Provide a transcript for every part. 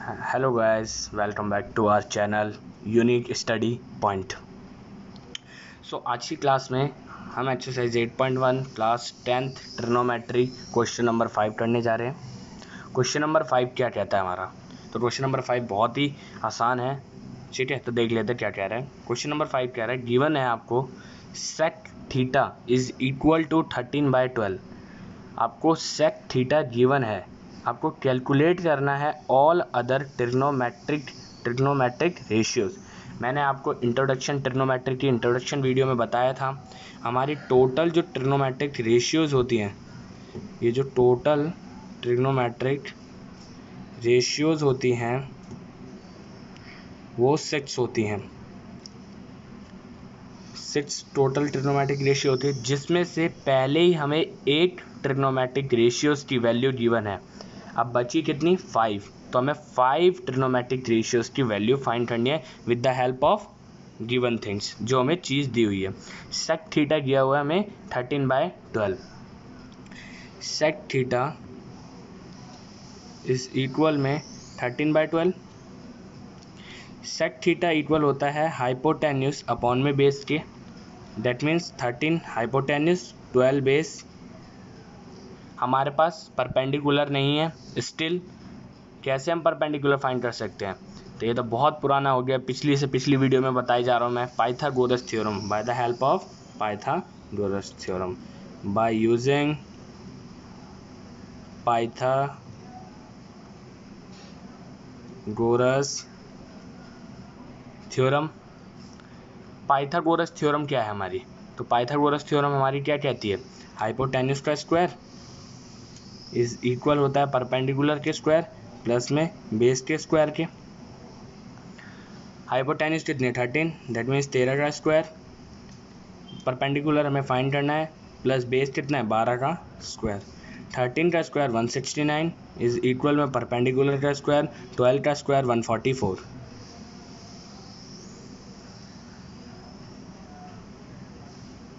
Hello guys, welcome back to our channel unique study point. आज की class में हम exercise 8.1 class 10th trigonometry question number 5 करने जा रहे हैं। क्वेश्चन नंबर 5 क्या कहता है हमारा? तो क्वेश्चन नंबर 5 बहुत ही आसान है, ठीक है। तो देख लेते हैं क्या कह रहा है। क्वेश्चन नंबर 5 कह रहा है गिवन है आपको sec theta is equal to 13/12। आपको सेक थीटा गिवन है, आपको कैलकुलेट करना है ऑल अदर ट्रिग्नोमेट्रिक रेशियोज। मैंने आपको इंट्रोडक्शन ट्रिग्नोमेट्रिक की इंट्रोडक्शन वीडियो में बताया था, हमारी टोटल जो ट्रिग्नोमेट्रिक रेशियोज होती हैं, ये जो टोटल ट्रिग्नोमेट्रिक रेशियोज होती हैं वो 6 होती हैं। 6 टोटल ट्रिग्नोमेट्रिक रेशियो होती है, जिसमें से पहले ही हमें एक ट्रिग्नोमेट्रिक रेशियोज की वैल्यू गिवन है। अब बची कितनी? 5। तो हमें 5 ट्रिग्नोमेट्रिक रेशियोज की वैल्यू फाइंड करनी है with the help of given things, जो हमें चीज़ दी हुई है। सेक थीटा दिया हुआ है हमें 13/12। सेक थीटा इज इक्वल में 13/12। सेक थीटा इक्वल होता है हाइपोटेन्यूज अपॉन में बेस के, दैट मीन्स 13 हाइपोटेन्यूज 12 बेस। हमारे पास परपेंडिकुलर नहीं है, स्टिल कैसे हम परपेंडिकुलर फाइंड कर सकते हैं? तो ये तो बहुत पुराना हो गया, पिछली वीडियो में बताई जा रहा हूँ मैं, Pythagoras theorem, by the help of Pythagoras theorem, by using Pythagoras theorem. Pythagoras theorem क्या है हमारी? तो पाइथागोरस थ्योरम हमारी क्या कहती है? हाइपोटेन्यूज का स्क्वायर इज इक्वल होता है परपेंडिकुलर के स्क्वायर प्लस में बेस के स्क्वायर के। हाइपोटेन्यूज कितने? 13, दैट मीन्स 13 का स्क्वायर। परपेंडिकुलर हमें फाइंड करना है, प्लस बेस कितना है? 12 का स्क्वायर। 13 का स्क्वायर 169 इज इक्वल में परपेंडिकुलर का स्क्वायर 12 का स्क्वायर 144।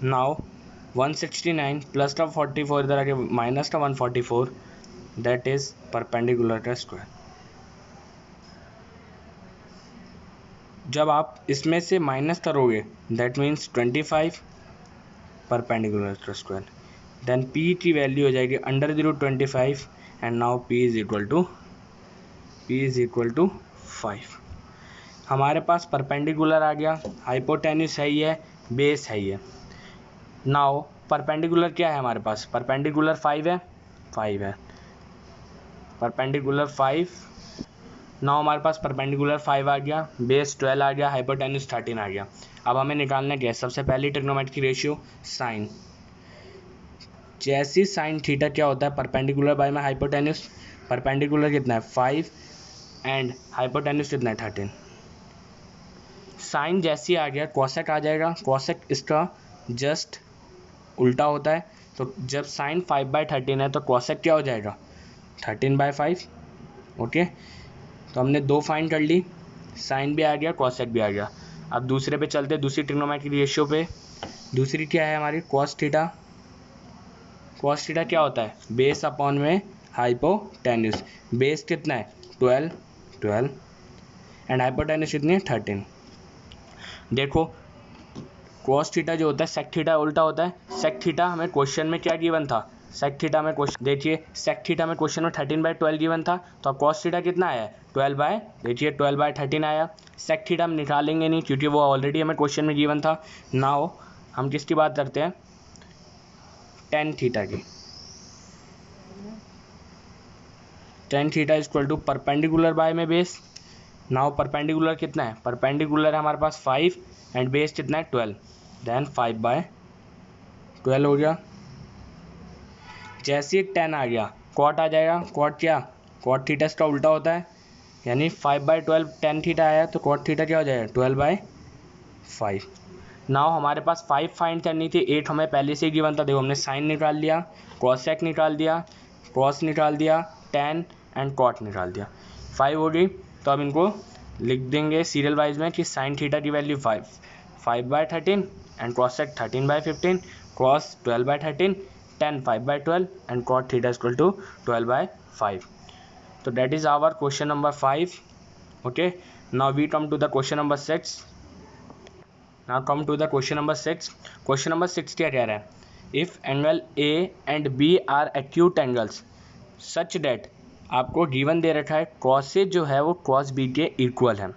नाउ 169 प्लस का 44 इधर आके माइनस का 144, दैट इज परपेंडिकुलर का स्क्वायर। जब आप इसमें से माइनस करोगे दैट मीन्स 25 परपेंडिकुलर का स्क्वायर, देन p की वैल्यू हो जाएगी under 025 and now p is equal to 5। हमारे पास परपेंडिकुलर आ गया, हाइपोटेन्यूज है ही है, बेस है ही है। नाउ परपेंडिकुलर क्या है हमारे पास? परपेंडिकुलर 5 है, परपेंडिकुलर 5। नाउ हमारे पास परपेंडिकुलर 5 आ गया, बेस 12 आ गया, हाइपोटेन्यूज 13 आ गया। अब हमें निकालना क्या है? सबसे पहली ट्रिग्नोमेट्रिक रेशियो साइन। जैसी साइन थीटा क्या होता है? परपेंडिकुलर बाय में हाइपोटेन्यूज। परपेंडिकुलर कितना है? 5 एंड हाइपोटेन्यूज कितना है? 13। साइन जैसी आ गया कॉसेक आ जाएगा, कॉसेक इसका जस्ट उल्टा होता है। तो जब साइन 5/13 है तो कॉसेक क्या हो जाएगा? 13/5। ओके, तो हमने 2 फाइंड कर ली, साइन भी आ गया, कॉसेक भी आ गया। अब दूसरे पे चलते, दूसरी ट्रिग्नोमेट्रिक रेशियो पे। दूसरी क्या है हमारी? Cos theta. कॉस थीटा क्या होता है? बेस अपॉन में हाइपोटेन्यूज। बेस कितना है? 12 एंड हाइपोटेन्यूज कितनी है? 13। देखो कॉस थीटा जो होता है सेक थीटा उल्टा होता है। सेक थीटा हमें क्वेश्चन में क्या गिवन था? सेक थीटा में क्वेश्चन देखिए, सेक थीटा में क्वेश्चन में 13/12 गिवन था, तो अब कॉस थीटा कितना आया? 12/13 आया। सेक थीटा हम निकालेंगे नहीं क्योंकि वो ऑलरेडी हमें क्वेश्चन में गिवन था। नाउ हम किसकी बात करते हैं? टेन थीटा की। Tan theta equal to perpendicular by में बेस। नाउ परपेंडिकुलर कितना है? परपेंडिकुलर है हमारे पास 5 एंड बेस कितना है? 12, देन 5/12 हो गया। जैसे 10 आ गया, कॉट आ जाएगा। कॉट क्या? कॉट थीटा इसका उल्टा होता है, यानी 5/12 10 थीटा आया तो कॉट थीटा क्या हो जाएगा? 12/5। नाउ हमारे पास 5 फाइंड करनी थी, 8 हमें पहले से ही गिवन था। देखो हमने साइन निकाल लिया, कॉसेक निकाल दिया, कॉस निकाल दिया, 10 एंड कॉट निकाल दिया, 5 हो गई। तो अब इनको लिख देंगे सीरियल वाइज में कि साइन थीटा की value 5/13 and cosec 13/15, cos 12/13, 10 5/12 and cot theta equal to 12/5। तो that is our question number 5. Okay, now we come to the question number 6. Now come to the question number 6. Question number 6 क्या कह रहा है? If angle A and B are acute angles such that, आपको given दे रखा है cos A जो है वो cos B के इक्वल है,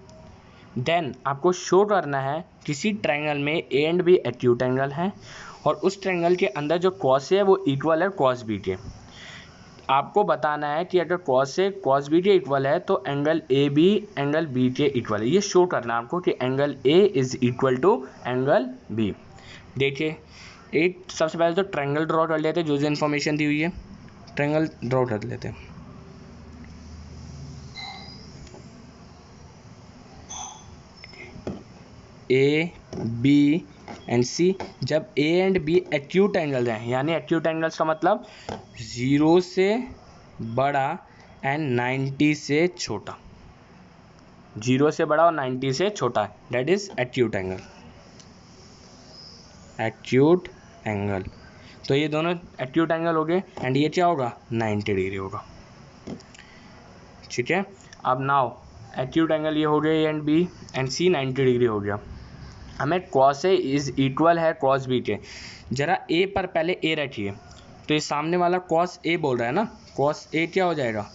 देन आपको शो करना है किसी ट्रायंगल में A and B acute angle है और उस ट्रायंगल के अंदर जो कॉस है वो इक्वल है कॉस बी के। आपको बताना है कि अगर कॉस ए कॉस बी के इक्वल है तो angle A B angle B के इक्वल है। ये शो करना है आपको कि angle A is equal to angle B. देखिए, एक सबसे पहले तो ट्रायंगल ड्रॉ कर लेते हैं, जो इन्फॉर्मेशन दी हुई है ट्रायंगल ड्रॉ कर लेते हैं। ए बी एंड सी, जब A and B acute angles हैं, यानी एक्यूट एंगल्स का मतलब 0 से बड़ा एंड 90 से छोटा, 0 से बड़ा और 90 से छोटा, that is acute angle. Acute angle, तो ये दोनों एक्यूट एंगल हो गए एंड ये क्या होगा 90 डिग्री होगा। ठीक है, अब नाउ एक्यूट एंगल ये हो गया A and B and C 90 degree हो गया। हमें कॉस ए इज इक्वल है कॉस बी के। जरा ए पर पहले ए रखिए, तो ये सामने वाला कॉस ए बोल रहा है ना, कॉस ए क्या हो जाएगा,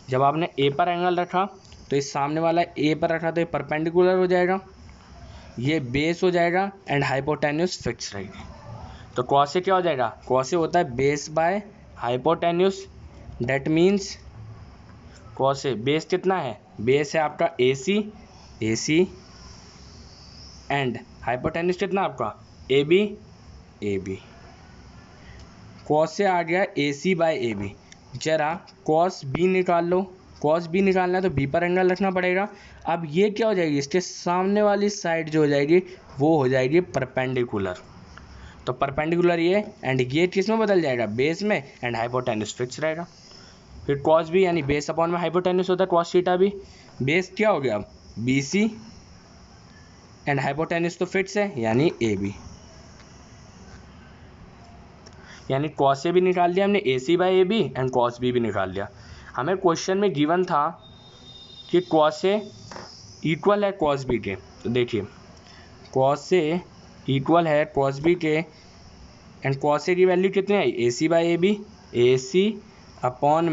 जब आपने ए पर एंगल रखा तो इस सामने वाला ए पर रखा तो ये परपेंडिकुलर हो जाएगा, ये बेस हो जाएगा एंड हाइपोटेन्यूस फिक्स रहेगी। तो कॉस ए क्या हो जाएगा, कॉस ए होता है base by hypotenuse, that means cos A base कितना है, बेस है आपका ए सी एंड हाइपोटेन्यूस कितना आपका ए बी। कॉस से आ गया ए सी बाय ए बी। जरा कॉस बी निकाल लो, कॉस बी निकालना है तो बी पर एंगल रखना पड़ेगा। अब ये क्या हो जाएगी, इसके सामने वाली साइड जो हो जाएगी वो हो जाएगी परपेंडिकुलर, तो परपेंडिकुलर ये एंड ये किस में बदल जाएगा, बेस में एंड हाइपोटेन्यूस फिक्स रहेगा। फिर कॉस बी यानी बेस अपॉन में हाइपोटेन्यूस होता है कॉस थीटा बी, बेस क्या हो गया अब बी सी एंड हाइपोटेन्यूस तो फिक्स है यानी ए बी, यानी कॉस ए भी निकाल लिया हमने, A C by A B and cos B भी निकाल लिया। हमें क्वेश्चन में गिवन था कि कॉस ए इक्वल है कॉस बी के, तो देखिए कॉस ए इक्वल है कॉस बी के एंड कॉस ए की वैल्यू कितनी आई, A C by A B, A C upon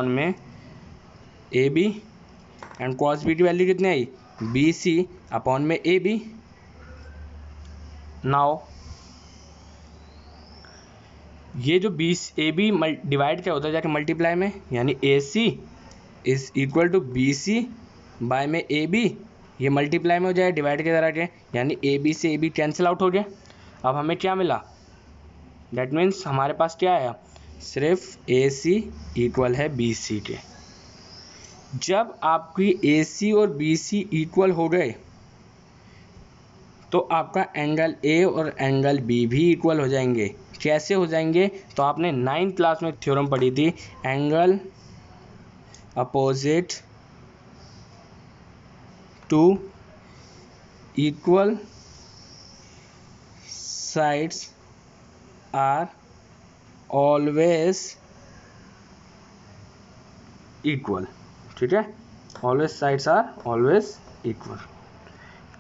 में A B and cos B की वैल्यू कितनी आई, बी सी अपॉन में ए बी। नाउ ये जो बी ए बी डिवाइड क्या होता है जाके मल्टीप्लाई में, यानी A C is equal to B C by में ए बी, ये मल्टीप्लाई में हो जाए डिवाइड के तरह के, यानी ए बी से ए बी कैंसिल आउट हो गया। अब हमें क्या मिला, दैट मीन्स हमारे पास क्या आया, सिर्फ ए सी इक्वल है बी सी के। जब आपकी ए सी और बी सी इक्वल हो गए तो आपका एंगल ए और एंगल बी भी इक्वल हो जाएंगे। कैसे हो जाएंगे, तो आपने 9th क्लास में थ्योरम पढ़ी थी, angle opposite to equal sides are always equal. ठीक है, always sides are always equal,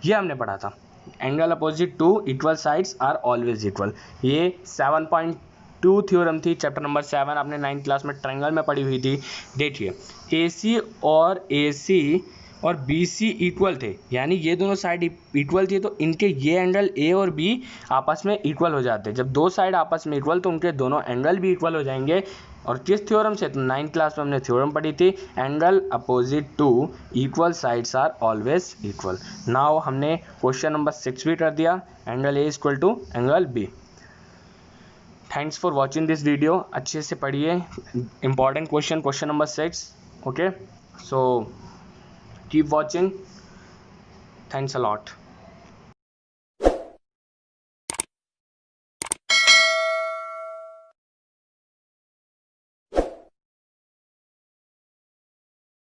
ये हमने पढ़ा था। Angle opposite to equal sides are always equal, ये 7.2 थ्योरम थी, चैप्टर नंबर 7, आपने 9th क्लास में ट्रायंगल में पढ़ी हुई थी। देखिए ए सी और बी सी इक्वल थे, यानी ये दोनों साइड इक्वल थी, तो इनके ये एंगल ए और बी आपस में इक्वल हो जाते हैं। जब दो साइड आपस में इक्वल तो उनके दोनों एंगल भी इक्वल हो जाएंगे। और किस थ्योरम से, तो 9th क्लास में हमने थ्योरम पढ़ी थी, angle opposite to equal sides are always equal. Now हमने क्वेश्चन नंबर 6 भी कर दिया, angle A equal to angle B. Thanks for watching this video, अच्छे से पढ़िए, important question number 6। Okay, so keep watching, thanks a lot।